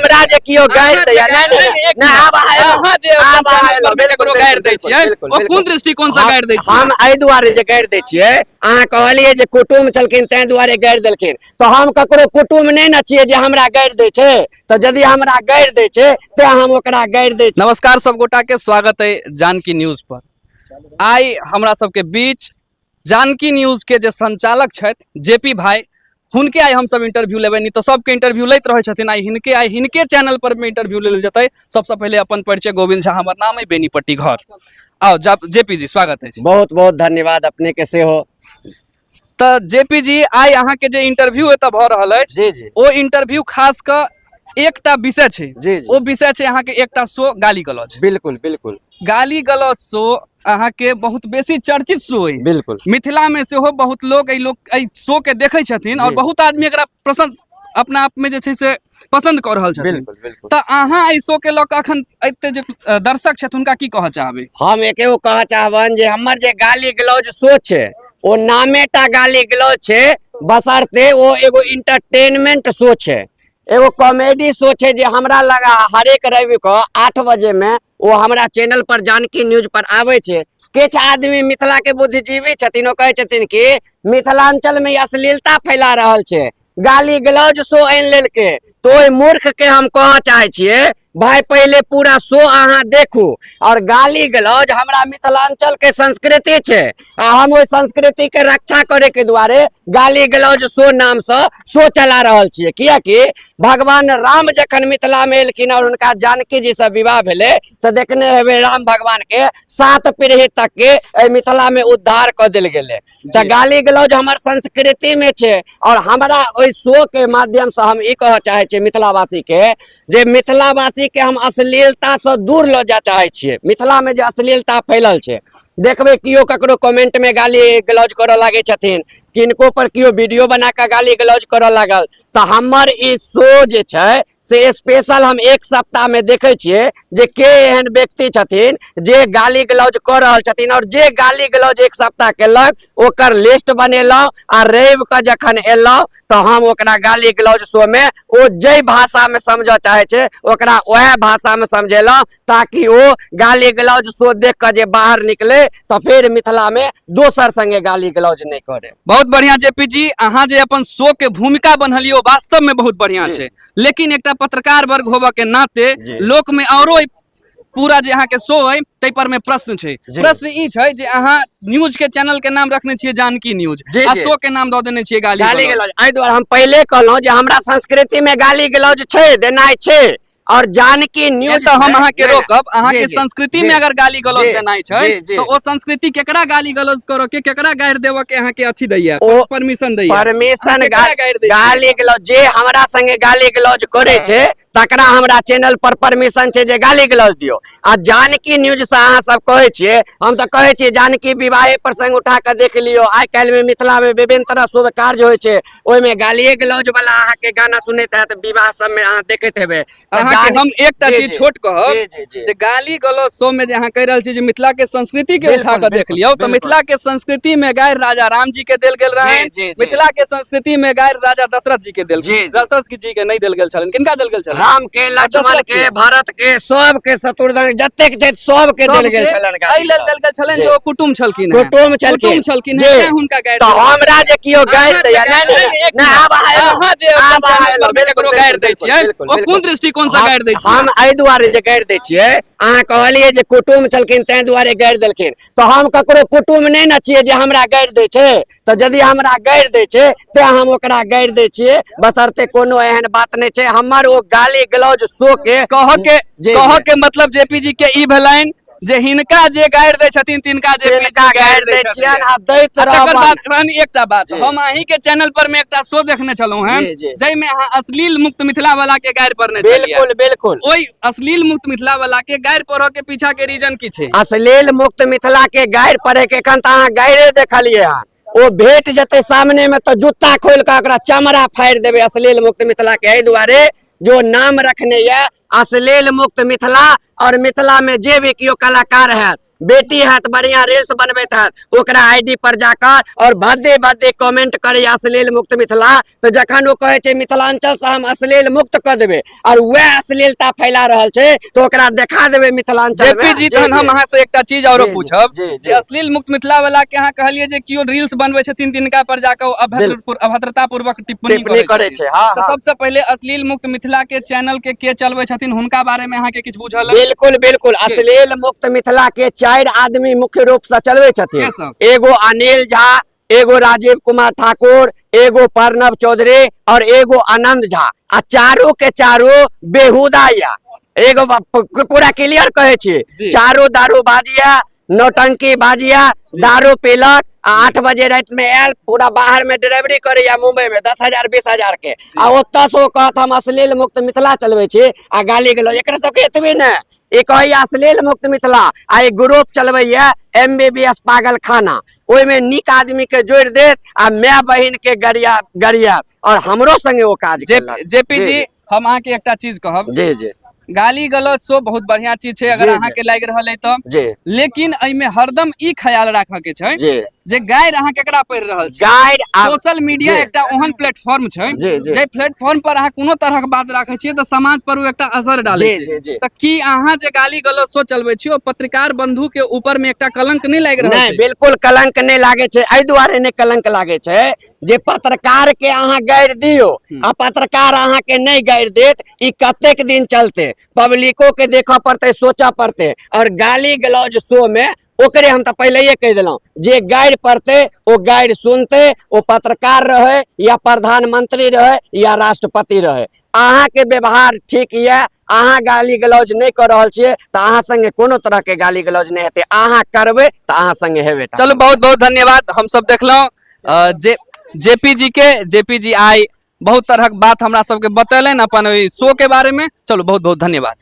हमरा जे कियो गाइर दैया नै आब अहाँ जे अपन चैनल पर ककरो गाइर दै छियै ओ कोन दृष्टिकोण से गाइर दै छियै? हम एहि दुआरे जे गाइर दै छियै, अहाँ कहलियै जे कुटुम छलखिन तै दुआरे गाइर देलखिन, तो हम ककरो कुटुम नै न छियै जे हमरा गाइर दै छै। तो यदि हमरा गाइर दै छै ते हम ओकरा गाइर दै छी। नमस्कार सब गोटा के स्वागत है जानकी न्यूज पर। आई हमरा सबके बीच जानकी न्यूज के जे संचालक छथि जेपी भाई, हुनके आई हम सब इंटरव्यू लेबै। नहीं तो सबके इंटरव्यू लैत रहै छथिन, आई हिनके चैनल पर में इंटरव्यू लेल जेतै। सबसे पहले अपन परिचय। गोविंद झा हमर नाम है, बेनीपट्टी घर। आओ जेपी जी स्वागत है। बहुत बहुत धन्यवाद अपने के से हो। तो जेपी जी आई अहाँ के जे इंटरव्यू एतऽ भ रहल अछि, जी जी, ओ इंटरव्यू खास क एकटा विषय छै। जी जी, ओ विषय छै अहाँ के एकटा शो गाली गलौज। बिल्कुल बिल्कुल, गाली गलौज शो अहाँ के बहुत बेसी चर्चित शो है। बिल्कुल मिथिला में से हो बहुत लोग एहि शो के देखै छथिन और बहुत आदमी एकरा पसंद अपना आप में जे छै से पसंद कर रहल छथिन। बिल्कुल बिल्कुल। तो अहाँ एहि शो के लऽ कऽ अखन एते जे दर्शक छथि हुनका की कहऽ चाहबै? हम एकेगो कहऽ चाहबन जे हमर जे गाली गलौज शो छै ओ नामेटा गाली गलौज छै, बशर्ते ओ एगो इंटरटेनमेंट शो छै, एगो कॉमेडी शो छै जे हमरा लगा हरेक रवि को 8 बजे में वो हमरा चैनल पर जानकी न्यूज पर आवे छै। किछ आदमी मिथिला के बुद्धिजीवी छथिन, ओ कहै छथिन कि मिथिलांचल में अश्लीलता फैला रहल छै, गाली गलौज शो आनि लेलकै। तो ओइ मूर्ख के हम कहऽ चाहे छियै भाई पहले पूरा शो अहाँ देखू, और गाली गलौज हमरा मिथिलांचल के संस्कृति छै आ हम ओइ संस्कृति के रक्षा करे के दुआरे गाली गलौज शो नाम से शो चला रहल छियै। कियाकि भगवान राम जखन मिथिला में एलखिन और उनका जानकी जी से विवाह भेले तो देखने हेबै राम भगवान के 7 पीढ़ी तक के मिथिला में उद्धार कर देल गेले। तो गाली गलौज हमर संस्कृति में छै और हमरा ओइ शो के माध्यम से हम ई कहऽ चाहे छियै मिथिलावासी के जे मिथिलावासी के हम अश्लीलता से दूर ल जाय चाहे छियै। मिथिला में जे अश्लीलता फैलल छै, देखबै कियो ककरो कमेंट में गाली गलौज करऽ लागे छथिन, किनको पर कियो वीडियो बना के गाली गलौज करऽ लागल। तो हमर ई शो जे छै से स्पेशल हम 1 सप्ताह में देखे छियै जे के एहन व्यक्ति छथिन जे गाली गलौज कर रहल छथिन, और जे गाली गलौज 1 सप्ताह केलक ओकर लिस्ट बनेलहुं आ रवि के जखन एलहुं तो हम ओकरा गाली गलौज शो में ओ जै भाषा में समझ चाहे छै ओकरा वह भाषा में समझेलहुं, ताकि ओ गाली गलौज शो देख के जे बाहर निकले तो फिर मिथिला में दोसर संगे गाली गलौज नहीं करे। बहुत बढ़िया जेपी जी, अहाँ जे अपन शो के भूमिका बनलियो वास्तव में बहुत बढ़िया छै, लेकिन एकटा पत्रकार वर्ग होबा के नाते लोक में औरो पूरा जे अहाँ के शो है तै पर में प्रश्न छै। प्रश्न ई छै जे अहाँ न्यूज के चैनल के नाम रखने छियै जानकी न्यूज आ शो के नाम दऽ देने छियै गाली गलौज। एहि दुआरे हम पहले कहलहुं जे हमरा संस्कृति में गाली गलौज छै, देनाइ छै, और जानकी न्यूज तो हम अहाँ के रोकब। अहाँ के संस्कृति में अगर गाली गलौज देनाइ छै तो ओ संस्कृति केकरा गाली गलौज करो के, केकरा गाइर देबो के अहाँ के अथी दैया, परमिशन दैया? परमिशन गाली गलौज जे हमरा संगे गाली गलौज करे छै तकरा हमरा चैनल पर परमिशन छै जे गाली गलौज दियो। आ जानकी न्यूज से अहाँ सब कहे छियै, हम तो कहे छियै जानकी विवाहे प्रसंग उठा के देख लियो। आइ काल्हि में मिथिला में विभिन्न तरह शुभ कार्य होय छै, ओय में गाली गलौज वाला अहाँ के गाना सुनैत हैत, विवाह सब में अहाँ देखैत हेबै। अहाँ के हम एकटा चीज छोट कहब जे गाली गलौज शो में जे अहाँ कह रहल छी जे मिथिला के संस्कृति के उठा के देख लियो, तो मिथिला के संस्कृति में गायर राजा राम जी के देल गेल रहे, मिथिला के संस्कृति में गायर राजा दशरथ जी के देल गेल, दशरथ जी के नहीं देल गेल छलन, किनका देल गेल छलन? राम के, लक्ष्मण के, भरत के, सब के, शत्रुघ्न जतेक छै सब के देल गेल छलन। एहि लेल देल गेल छलन जे ओ कुटुम छलखिन, कुटुम छलखिन जे हुनका गायर। तो हमरा जे कियो गायर दैया नै आब अहाँ जे अपन चैनल पर ककरो गायर दै छियै ओ कोन दृष्टिकोण से गायर दै छियै? हम एहि दुआरे जे गायर दै छियै, अहाँ कहलियै जे कुटुम छलखिन तै दुआरे गायर देलखिन, तो हम ककरो कुटुम नै न छियै जे हमरा गायर दै छै। तो यदि हमरा गायर दै छै तै हम ओकरा गायर दै छियै, बशर्ते कोनो एहन बात नै छै। हमर ओ गाली गलौज शो के कह के मतलब जेपी जी के ई भेलैन जे हिनका जे गायर दै छथिन तिनका जे गायर दै छथिन। आ दैत तकर बाद रानी एकटा बात, हम अहीं के चैनल पर में एकटा शो देखने छलहुं हैं जै में अहाँ अश्लील मुक्त मिथिला वाला के गायर पढ़ने छलियै। बिल्कुल बिल्कुल। ओई अश्लील मुक्त मिथिला वाला के गायर पढ़ो के पीछा के रीजन की छै? अश्लील मुक्त मिथिला के गायर पढ़े के एखन त अहाँ गायरे देखलियै हन, ओ भेट जते सामने में तो जूता खोल के ओकरा चमड़ा फाड़ि देबै अश्लील मुक्त मिथिला के। एहि दुआरे जो नाम रखने ये अश्लील मुक्त मिथिला, और मिथिला में जे भी कियो कलाकार है बेटी है बढ़िया रील्स बनबैत है ओकरा आईडी पर जाकर और भद्दे भद्दे कमेंट करे अश्लील मुक्त मिथिला, तो जखन वो कहे छे मिथिलांचल से हम अश्लील मुक्त कर देबे और वह अश्लीलता फैला रहल छे तो ओकरा देखा देबे मिथिलांचल में। जेपी जी तहन हम अहाँ से एकटा चीज औरो जी, पूछब जी, जी। जे अश्लील मुक्त मिथिला वाला के अहाँ कहलिए जे कियो रील्स बनबै छथिन तिनका पर जाकर अभद्रता पूर्वक टिप्पणी करे छे। हाँ, तो हाँ। सबसे पहले अश्लील मुक्त मिथिला के चैनल के चलबै छथिन हुनका बारे में अहाँ के किछु बुझल है? बिल्कुल बिल्कुल अश्लील मुक्त मिथिला के 4 आदमी मुख्य रूप से चलवे के छथिन। सब? एगो अनिल झा, एगो राजीव कुमार ठाकुर, एगो प्रणव चौधरी और एगो आनंद झा। आ चारों के चारों बेहुदा या एगो पूरा क्लियर कहे छी, जी। चारों दारू बाजिया, नौटंकी बाजिया, दारू पीलक, 8 बजे रात में आयल, पूरा बाहर में ड्राइवरी करे या मुंबई में 10,000 20,000 के आ ओतऽ से कहत हम अश्लील मुक्त मिथिला चलवे छी आ गाली गलौज एकरा सबके एतबे ने एक अश्लील मुक्त मिथिला आ एक ग्रुप चलबैया MBBS पागल खाना, ओई में निक आदमी के जोड़ देत आ माय बहिन के गरिया और हमरो संगे वो काज केलक। जेपी जी हम अहाँ के एकटा चीज कहब, जी जी गाली गलौज सो बहुत बढ़िया चीज छै अगर जी, अहाँ के लागि रहल है तो, जी लेकिन एमे हरदम ई ख्याल राखऽ के छै जी जे गाइड अहाँ केकरा पढ़ि रहल छी। गाइड सोशल मीडिया जी। एकटा ओहन प्लेटफॉर्म छै जी, जी। जे प्लेटफॉर्म पर अहाँ कोनो तरहक बात राखै छियै तऽ समाज पर ओ एकटा असर डालै जी, छै। जी, जी। तऽ की अहाँ जे गाली गलौज सो चलबै छी ओ पत्रकार बंधु के ऊपर में एकटा कलंक नहीं लागि रहल नहीं छै? बिल्कुल कलंक नहीं लागे छे, एहि दुआरे नहीं कलंक लागे छे जे पत्रकार के अहाँ गाइड दियो आ पत्रकार अहाँ के नहीं गाइड देत ई कतेक दिन चलते, पब्लिको के देखा पड़ते, सोचा पड़ते और गाली गलौज शो में ओकरे हम तो पहले ही कह दिलों जे गाइड पढ़ते वो गाइड सुनते, वो पत्रकार रहे या प्रधानमंत्री रहे या राष्ट्रपति रहे। अहाँ के व्यवहार ठीक ये, अहाँ गाली गलौज नहीं कर रहल छियै तो अहाँ संगे कोनो तरह के गाली गलौज नहीं हेते, अहाँ करबे तो अहाँ संगे हेबे। चलो बहुत बहुत धन्यवाद, हम सब देखलहुँ जेपी जी आई बहुत तरहक बात हमरा सबके बतेलनि अपन ओइ शो के बारे में। चलो बहुत बहुत धन्यवाद।